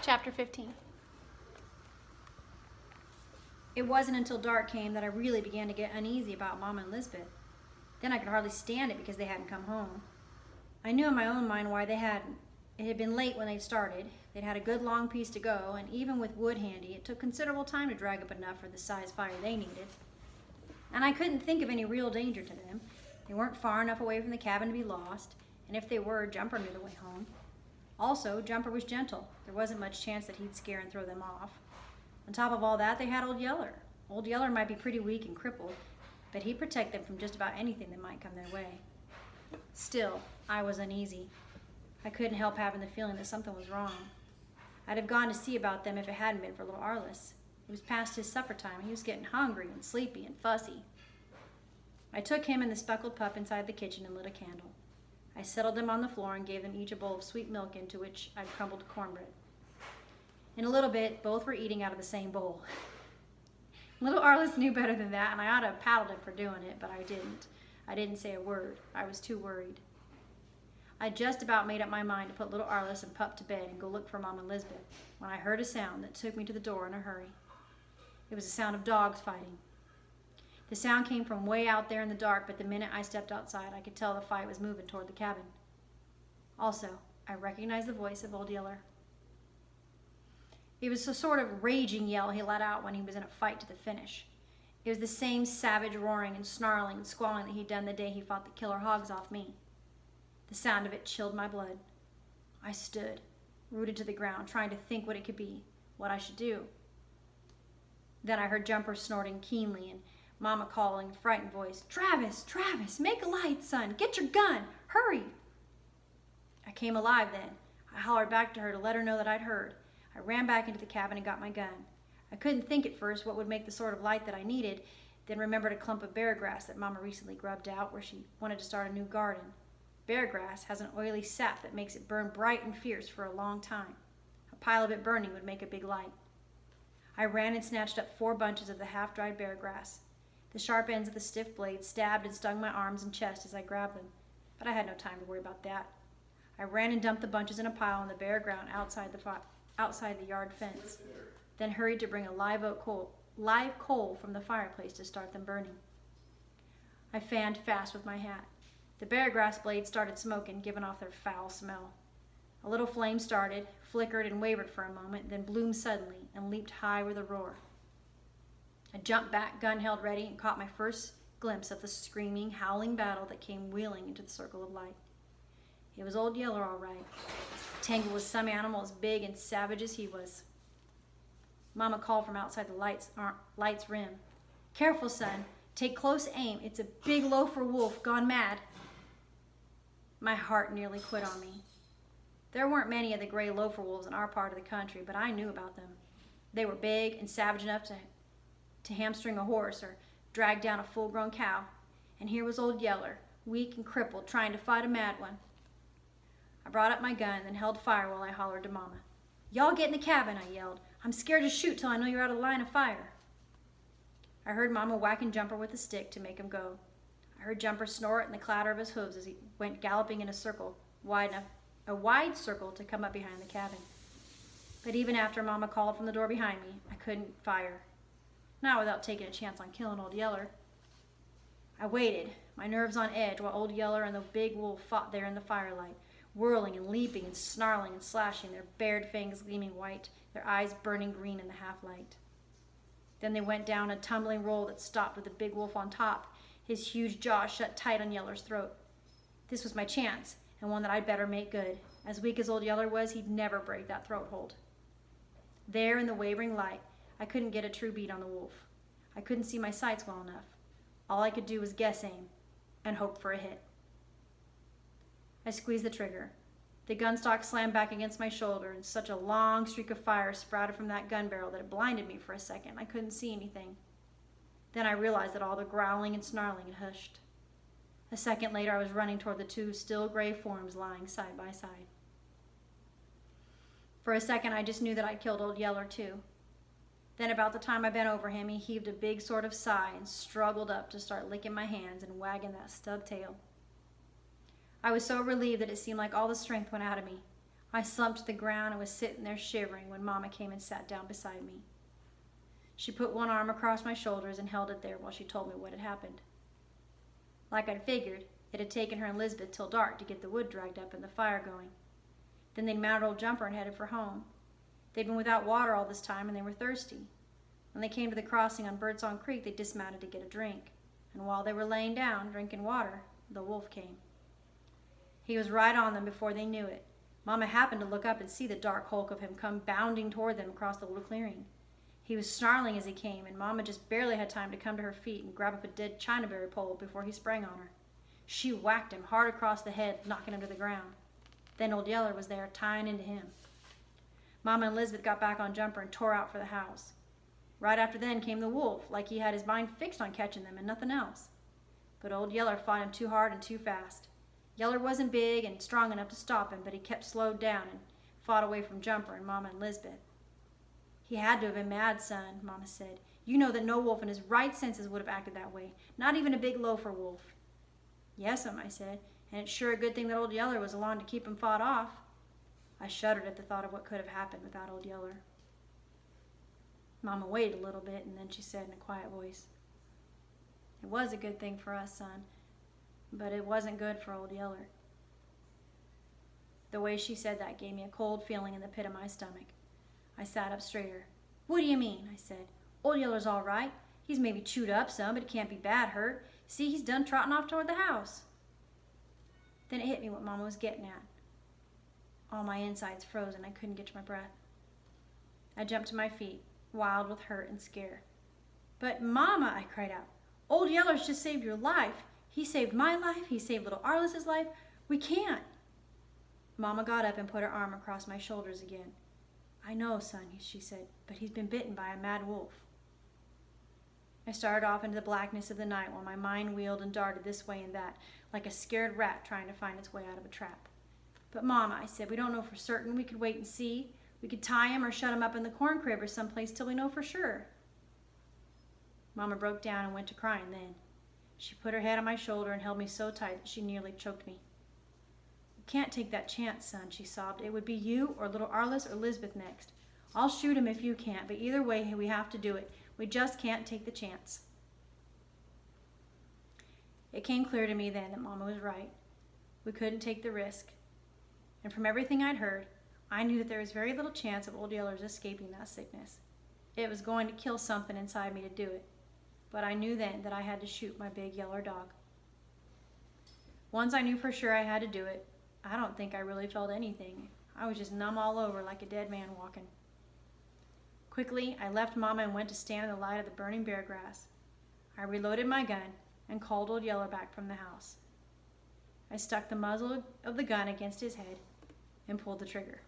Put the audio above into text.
Chapter 15. It wasn't until dark came that I really began to get uneasy about Mama and Lisbeth. Then I could hardly stand it because they hadn't come home. I knew in my own mind why they hadn't. It had been late when they started. They'd had a good long piece to go, and even with wood handy, it took considerable time to drag up enough for the size fire they needed. And I couldn't think of any real danger to them. They weren't far enough away from the cabin to be lost, and if they were, Jumper knew the way home. Also, Jumper was gentle. There wasn't much chance that he'd scare and throw them off. On top of all that, they had Old Yeller. Old Yeller might be pretty weak and crippled, but he'd protect them from just about anything that might come their way. Still, I was uneasy. I couldn't help having the feeling that something was wrong. I'd have gone to see about them if it hadn't been for little Arliss. It was past his supper time, and he was getting hungry and sleepy and fussy. I took him and the speckled pup inside the kitchen and lit a candle. I settled them on the floor and gave them each a bowl of sweet milk into which I'd crumbled cornbread. In a little bit, both were eating out of the same bowl. Little Arliss knew better than that, and I ought to have paddled him for doing it, but I didn't. I didn't say a word. I was too worried. I just about made up my mind to put little Arliss and pup to bed and go look for Mom and Lisbeth when I heard a sound that took me to the door in a hurry. It was the sound of dogs fighting. The sound came from way out there in the dark, but the minute I stepped outside, I could tell the fight was moving toward the cabin. Also, I recognized the voice of Old Yeller. It was the sort of raging yell he let out when he was in a fight to the finish. It was the same savage roaring and snarling and squalling that he'd done the day he fought the killer hogs off me. The sound of it chilled my blood. I stood, rooted to the ground, trying to think what it could be, what I should do. Then I heard Jumper snorting keenly and Mama calling in a frightened voice, "Travis, Travis, make a light, son. Get your gun. Hurry." I came alive then. I hollered back to her to let her know that I'd heard. I ran back into the cabin and got my gun. I couldn't think at first what would make the sort of light that I needed, then remembered a clump of bear grass that Mama recently grubbed out where she wanted to start a new garden. Bear grass has an oily sap that makes it burn bright and fierce for a long time. A pile of it burning would make a big light. I ran and snatched up 4 bunches of the half-dried bear grass. The sharp ends of the stiff blades stabbed and stung my arms and chest as I grabbed them, but I had no time to worry about that. I ran and dumped the bunches in a pile on the bare ground outside the yard fence, then hurried to bring a live coal from the fireplace to start them burning. I fanned fast with my hat. The bear grass blades started smoking, giving off their foul smell. A little flame started, flickered and wavered for a moment, then bloomed suddenly and leaped high with a roar. I jumped back, gun held ready, and caught my first glimpse of the screaming, howling battle that came wheeling into the circle of light. It was Old Yeller, all right, tangled with some animal as big and savage as he was. Mama called from outside the light's rim, "Careful, son. Take close aim. It's a big loafer wolf gone mad." My heart nearly quit on me. There weren't many of the gray loafer wolves in our part of the country, but I knew about them. They were big and savage enough to hamstring a horse or drag down a full-grown cow. And here was Old Yeller, weak and crippled, trying to fight a mad one. I brought up my gun and then held fire while I hollered to Mama. "Y'all get in the cabin," I yelled. "I'm scared to shoot till I know you're out of the line of fire." I heard Mama whacking Jumper with a stick to make him go. I heard Jumper snort and the clatter of his hooves as he went galloping in a wide circle to come up behind the cabin. But even after Mama called from the door behind me, I couldn't fire. Not without taking a chance on killing Old Yeller. I waited, my nerves on edge, while Old Yeller and the big wolf fought there in the firelight, whirling and leaping and snarling and slashing, their bared fangs gleaming white, their eyes burning green in the half-light. Then they went down a tumbling roll that stopped with the big wolf on top, his huge jaws shut tight on Yeller's throat. This was my chance, and one that I'd better make good. As weak as Old Yeller was, he'd never break that throat hold. There in the wavering light, I couldn't get a true beat on the wolf. I couldn't see my sights well enough. All I could do was guess aim and hope for a hit. I squeezed the trigger. The gun stock slammed back against my shoulder, and such a long streak of fire sprouted from that gun barrel that it blinded me for a second. I couldn't see anything. Then I realized that all the growling and snarling had hushed. A second later, I was running toward the 2 still gray forms lying side by side. For a second, I just knew that I'd killed Old Yeller, too. Then about the time I bent over him, he heaved a big sort of sigh and struggled up to start licking my hands and wagging that stub tail. I was so relieved that it seemed like all the strength went out of me. I slumped to the ground and was sitting there shivering when Mama came and sat down beside me. She put one arm across my shoulders and held it there while she told me what had happened. Like I'd figured, it had taken her and Lisbeth till dark to get the wood dragged up and the fire going. Then they'd mounted old Jumper and headed for home. They'd been without water all this time and they were thirsty. When they came to the crossing on Birdsong Creek, they dismounted to get a drink. And while they were laying down, drinking water, the wolf came. He was right on them before they knew it. Mama happened to look up and see the dark hulk of him come bounding toward them across the little clearing. He was snarling as he came, and Mama just barely had time to come to her feet and grab up a dead chinaberry pole before he sprang on her. She whacked him hard across the head, knocking him to the ground. Then Old Yeller was there, tying into him. Mama and Lisbeth got back on Jumper and tore out for the house. Right after then came the wolf, like he had his mind fixed on catching them and nothing else. But Old Yeller fought him too hard and too fast. Yeller wasn't big and strong enough to stop him, but he kept slowed down and fought away from Jumper and Mama and Lisbeth. He had to have been mad, son, Mama said. You know that no wolf in his right senses would have acted that way, not even a big loafer wolf. Yes'm, I said, and it's sure a good thing that Old Yeller was along to keep him fought off. I shuddered at the thought of what could have happened without Old Yeller. Mama waited a little bit, and then she said in a quiet voice, "It was a good thing for us, son, but it wasn't good for Old Yeller." The way she said that gave me a cold feeling in the pit of my stomach. I sat up straighter. "What do you mean?" I said. "Old Yeller's all right. He's maybe chewed up some, but he can't be bad hurt. See, he's done trotting off toward the house." Then it hit me what Mama was getting at. All my insides froze and I couldn't get to my breath. I jumped to my feet, wild with hurt and scare. "But Mama," I cried out, "Old Yeller's just saved your life. He saved my life. He saved little Arliss's life. We can't." Mama got up and put her arm across my shoulders again. "I know, son," she said, "but he's been bitten by a mad wolf." I started off into the blackness of the night while my mind wheeled and darted this way and that, like a scared rat trying to find its way out of a trap. "But Mama," I said, "we don't know for certain. We could wait and see. We could tie him or shut him up in the corn crib or someplace till we know for sure." Mama broke down and went to crying then. She put her head on my shoulder and held me so tight that she nearly choked me. "You can't take that chance, son," she sobbed. "It would be you or little Arliss or Lisbeth next. I'll shoot him if you can't, but either way we have to do it. We just can't take the chance." It came clear to me then that Mama was right. We couldn't take the risk. And from everything I'd heard, I knew that there was very little chance of Old Yeller's escaping that sickness. It was going to kill something inside me to do it. But I knew then that I had to shoot my big Yeller dog. Once I knew for sure I had to do it, I don't think I really felt anything. I was just numb all over like a dead man walking. Quickly, I left Mama and went to stand in the light of the burning bear grass. I reloaded my gun and called Old Yeller back from the house. I stuck the muzzle of the gun against his head and pulled the trigger.